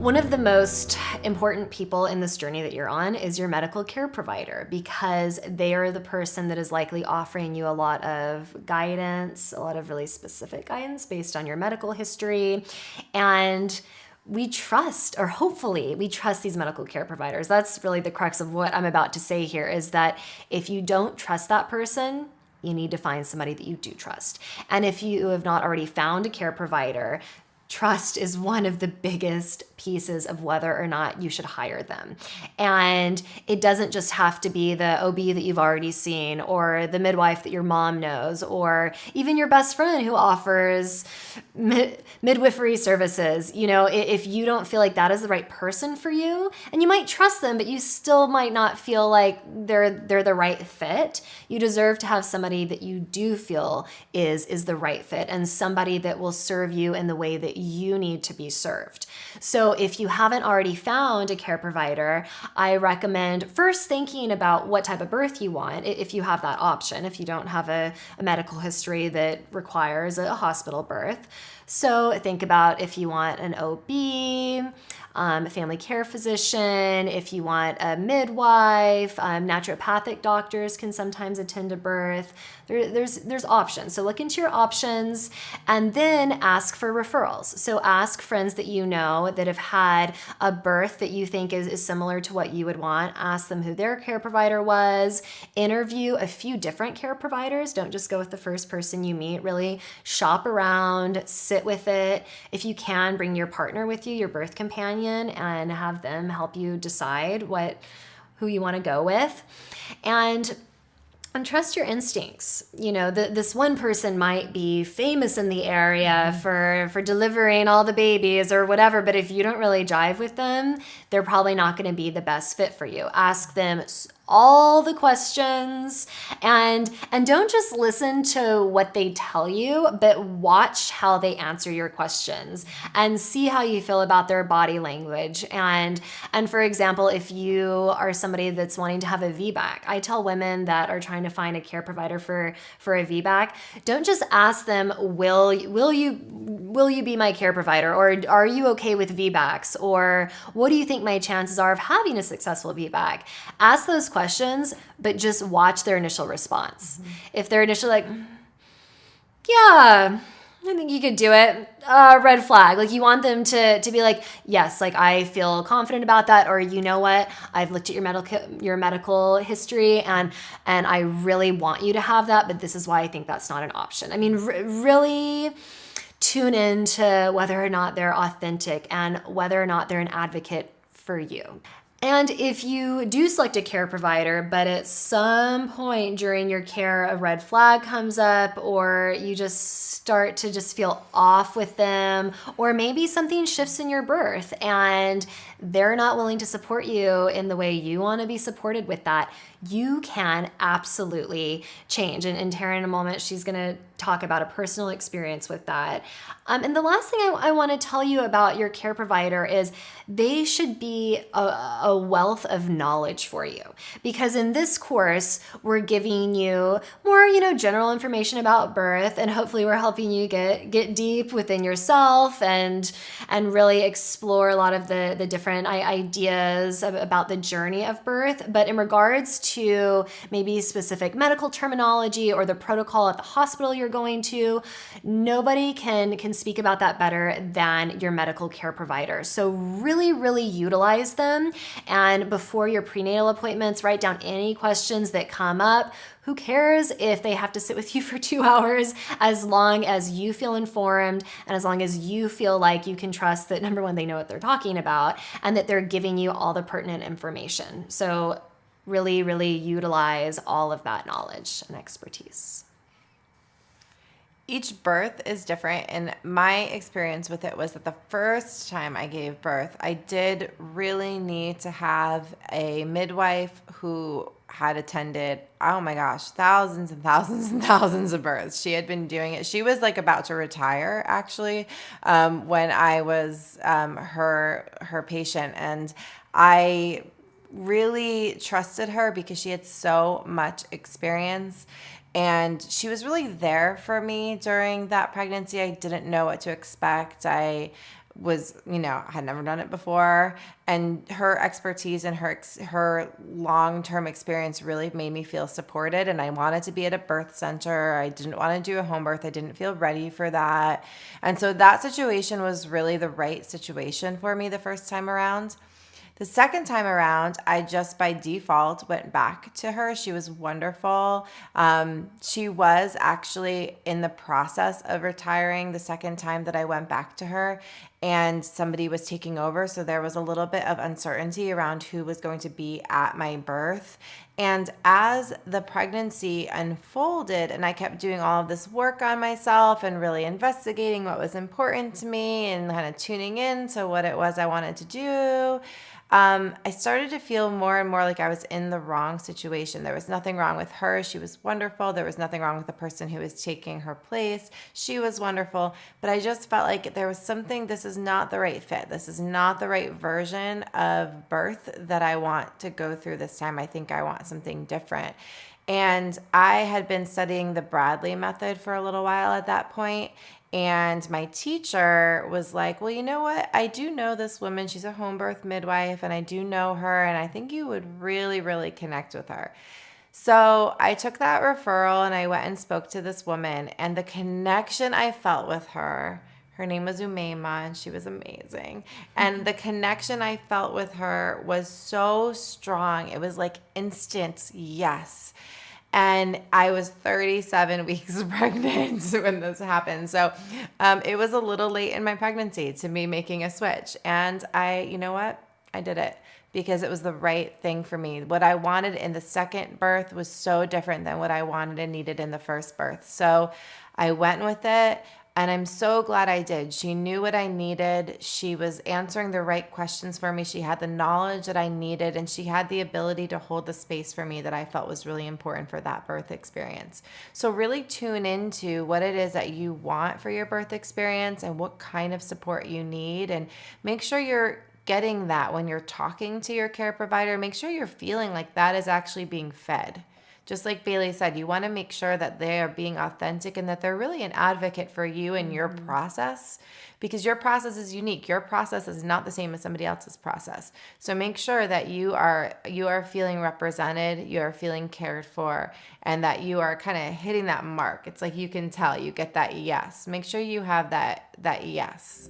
One of the most important people in this journey that you're on is your medical care provider, because they are the person that is likely offering you a lot of guidance, a lot of really specific guidance based on your medical history. And we trust, or hopefully we trust, these medical care providers. That's really the crux of what I'm about to say here, is that if you don't trust that person, you need to find somebody that you do trust. And if you have not already found a care provider, trust is one of the biggest pieces of whether or not you should hire them. And it doesn't just have to be the OB that you've already seen, or the midwife that your mom knows, or even your best friend who offers midwifery services. You know, if you don't feel like that is the right person for you, and you might trust them, but you still might not feel like they're the right fit, you deserve to have somebody that you do feel is the right fit, and somebody that will serve you in the way that you need to be served. So if you haven't already found a care provider, I recommend first thinking about what type of birth you want, if you have that option, if you don't have a medical history that requires a hospital birth. So think about if you want an OB, a family care physician, if you want a midwife, naturopathic doctors can sometimes attend a birth. There's options. So look into your options and then ask for referrals. So ask friends that you know that have had a birth that you think is similar to what you would want. Ask them who their care provider was. Interview a few different care providers. Don't just go with the first person you meet. Really shop around, sit with it. If you can, bring your partner with you, your birth companion, and have them help you decide who you want to go with. And trust your instincts. You know, this one person might be famous in the area for delivering all the babies or whatever, but if you don't really jive with them, they're probably not going to be the best fit for you. Ask them all the questions, and don't just listen to what they tell you, but watch how they answer your questions and see how you feel about their body language. And for example, if you are somebody that's wanting to have a VBAC, I tell women that are trying to find a care provider for a VBAC, don't just ask them, will you be my care provider, or are you okay with VBACs, or what do you think my chances are of having a successful VBAC? Ask those questions, but just watch their initial response. Mm-hmm. If they're initially like, yeah, I think you could do it, red flag. Like, you want them to be like, yes, like I feel confident about that, or you know what, I've looked at your medical history and I really want you to have that, but this is why I think that's not an option. I mean, really tune into whether or not they're authentic and whether or not they're an advocate for you. And if you do select a care provider, but at some point during your care a red flag comes up, or you just start to just feel off with them, or maybe something shifts in your birth and they're not willing to support you in the way you want to be supported with that, you can absolutely change. And Tara, in a moment, she's going to talk about a personal experience with that. And the last thing I want to tell you about your care provider is they should be a wealth of knowledge for you, because in this course, we're giving you more, general information about birth, and hopefully we're helping you get deep within yourself and really explore a lot of the different ideas about the journey of birth. But in regards to maybe specific medical terminology or the protocol at the hospital you're going to, nobody can speak about that better than your medical care provider. So really, really utilize them. And before your prenatal appointments, write down any questions that come up. Who cares if they have to sit with you for 2 hours, as long as you feel informed and as long as you feel like you can trust that, number one, they know what they're talking about and that they're giving you all the pertinent information. So really, really utilize all of that knowledge and expertise. Each birth is different, and my experience with it was that the first time I gave birth, I did really need to have a midwife who had attended, oh my gosh, thousands and thousands and thousands of births. She had been doing it. She was like about to retire, actually, when I was her patient, and I really trusted her because she had so much experience. And she was really there for me during that pregnancy. I didn't know what to expect. I was, had never done it before. And her expertise and her long-term experience really made me feel supported. And I wanted to be at a birth center. I didn't want to do a home birth. I didn't feel ready for that. And so that situation was really the right situation for me the first time around. The second time around, I just by default went back to her. She was wonderful. She was actually in the process of retiring the second time that I went back to her, and somebody was taking over. So there was a little bit of uncertainty around who was going to be at my birth. And as the pregnancy unfolded and I kept doing all of this work on myself and really investigating what was important to me and kind of tuning in to what it was I wanted to do, I started to feel more and more like I was in the wrong situation. There was nothing wrong with her. She was wonderful. There was nothing wrong with the person who was taking her place. She was wonderful. But I just felt like there was something, this is not the right fit. This is not the right version of birth that I want to go through this time. I think I want something different. And I had been studying the Bradley method for a little while at that point. And my teacher was like, well, you know what? I do know this woman. She's a home birth midwife, and I do know her, and I think you would really, really connect with her. So I took that referral and I went and spoke to this woman, and the connection I felt with her, her name was Umayma, and she was amazing. And the connection I felt with her was so strong. It was like instant yes. And I was 37 weeks pregnant when this happened. So it was a little late in my pregnancy to me making a switch. And you know what? I did it because it was the right thing for me. What I wanted in the second birth was so different than what I wanted and needed in the first birth. So I went with it. And I'm so glad I did. She knew what I needed. She was answering the right questions for me. She had the knowledge that I needed, and she had the ability to hold the space for me that I felt was really important for that birth experience. So really tune into what it is that you want for your birth experience and what kind of support you need, and make sure you're getting that when you're talking to your care provider. Make sure you're feeling like that is actually being fed. Just like Bailey said, you want to make sure that they are being authentic and that they're really an advocate for you and your process, because your process is unique. Your process is not the same as somebody else's process. So make sure that you are feeling represented, you are feeling cared for, and that you are kind of hitting that mark. It's like you can tell, you get that yes. Make sure you have that yes.